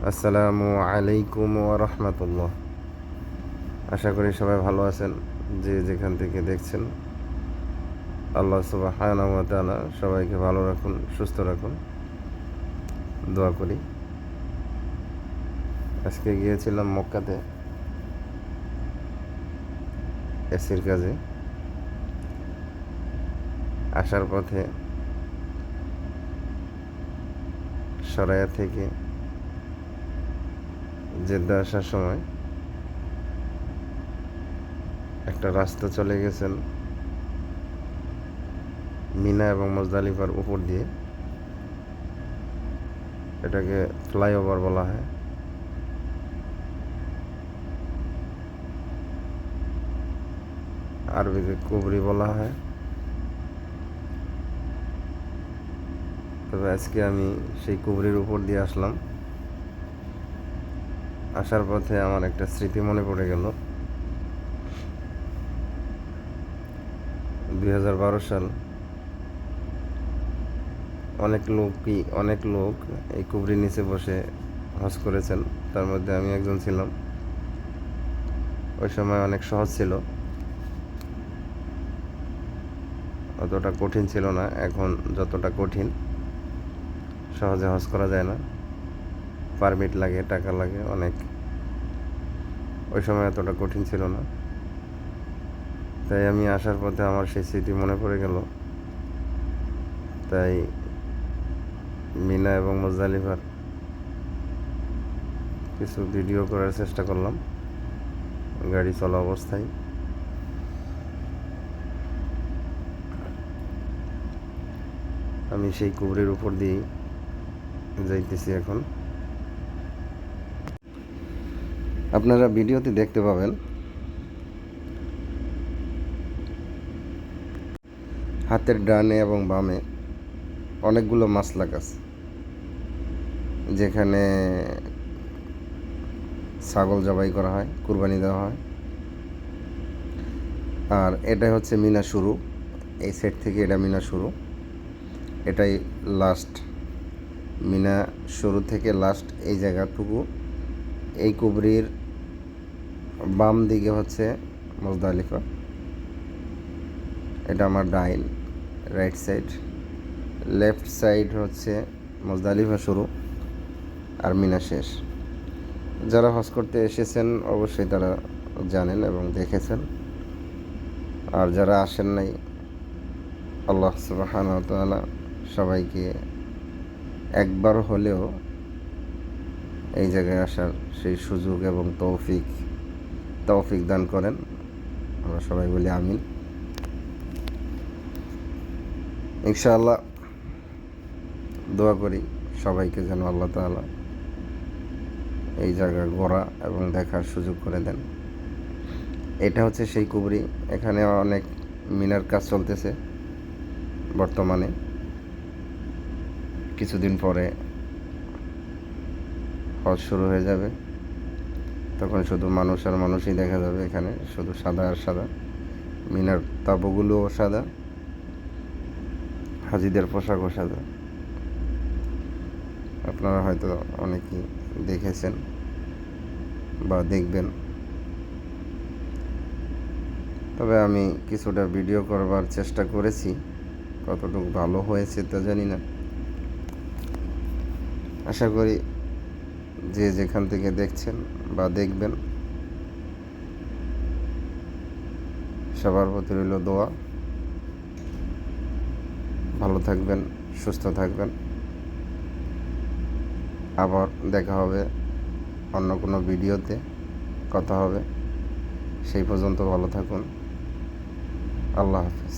আসসালামু আলাইকুম ওয়া রাহমাতুল্লাহ। আশা করি সবাই ভালো আছেন। যে যেখান থেকে দেখছেন, আল্লাহ সুবহানাহু ওয়া তাআলা সবাইকে ভালো রাখুন, সুস্থ রাখুন, দোয়া করি। আজকে গিয়েছিলাম মক্কাতে এসির কাজে। আসার পথে সরাইয়া থেকে জেদ্দা আসার সময় একটা রাস্তা চলে গেছেন মিনা এবং মুজদালিফার উপর দিয়ে। এটাকে ফ্লাইওভার বলা হয়। আরবিতে কুবরি বলা হয়। তবে আজকে আমি সেই কুবরির উপর দিয়ে আসলাম। আসার পথে আমার একটা স্মৃতি মনে পড়ে গেল। 2012 সাল। অনেক লোক এই কুবরির নিচে বসে হজ করেছেন, তার মধ্যে আমি একজন ছিলাম। ওই সময় অনেক সহজ ছিল, অতটা কঠিন ছিল না। এখন যতটা কঠিন, সহজে হজ করা যায় না, পারমিট লাগে, টাকা লাগে অনেক। ওই সময় এতটা কঠিন ছিল না। তাই আমি আসার পথে আমার সেই স্মৃতি মনে পড়ে গেল। তাই মিনা এবং মুজদালিফার কিছু ভিডিও করার চেষ্টা করলাম গাড়ি চলা অবস্থায়। আমি সেই কুবরির উপর দিয়েই যাইতেছি এখন। আপনারা ভিডিওতে দেখতে পাবেন হাতের ডানে এবং বামে অনেকগুলো মাসলাক আছে, যেখানে ছাগল জবাই করা হয়, কুরবানি দেওয়া হয়। আর এটাই হচ্ছে মিনা শুরু। এই সেট থেকে এটা মিনা শুরু, এটাই লাস্ট। মিনা শুরু থেকে লাস্ট এই জায়গাটুকু। এই কুবরির বাম দিকে হচ্ছে মুজদালিফা। এটা আমার রাইট সাইড। লেফট সাইড হচ্ছে মুজদালিফা শুরু আর মিনা শেষ। যারা হজ করতে এসেছেন অবশ্যই তারা জানেন এবং দেখেছেন। আর যারা আসেন নাই, আল্লাহ সুবহানাহু ওয়া তাআলা সবাইকে একবার হলেও এই জায়গায় আসার সেই সুযোগ এবং তৌফিক দান করেন। আমরা সবাই বলি আমিন। ইনশাআল্লাহ দোয়া করি সবাইকে যেন আল্লাহ তাআলা এই জায়গা ঘোরা এবং দেখার সুযোগ করে দেন। এটা হচ্ছে সেই কুবরি। এখানে অনেক মিনার কাজ চলতেছে বর্তমানে। কিছুদিন পরে হজ শুরু হয়ে যাবে, তখন শুধু মানুষ আর মানুষই দেখা যাবে এখানে, শুধু সাদা আর সাদা। মিনার তাঁবুগুলোও সাদা, হাজিদের পোশাকও সাদা। আপনারা হয়তো অনেকেই দেখেছেন বা দেখবেন। তবে আমি কিছুটা ভিডিও করবার চেষ্টা করেছি, কতটুকু ভালো হয়েছে তা জানি না। আশা করি যে যেখান থেকে দেখছেন বা দেখবেন, সবার প্রতি রইল দোয়া। ভালো থাকবেন, সুস্থ থাকবেন। আবার দেখা হবে অন্য কোনো ভিডিওতে, কথা হবে। সেই পর্যন্ত ভালো থাকুন। আল্লাহ হাফেজ।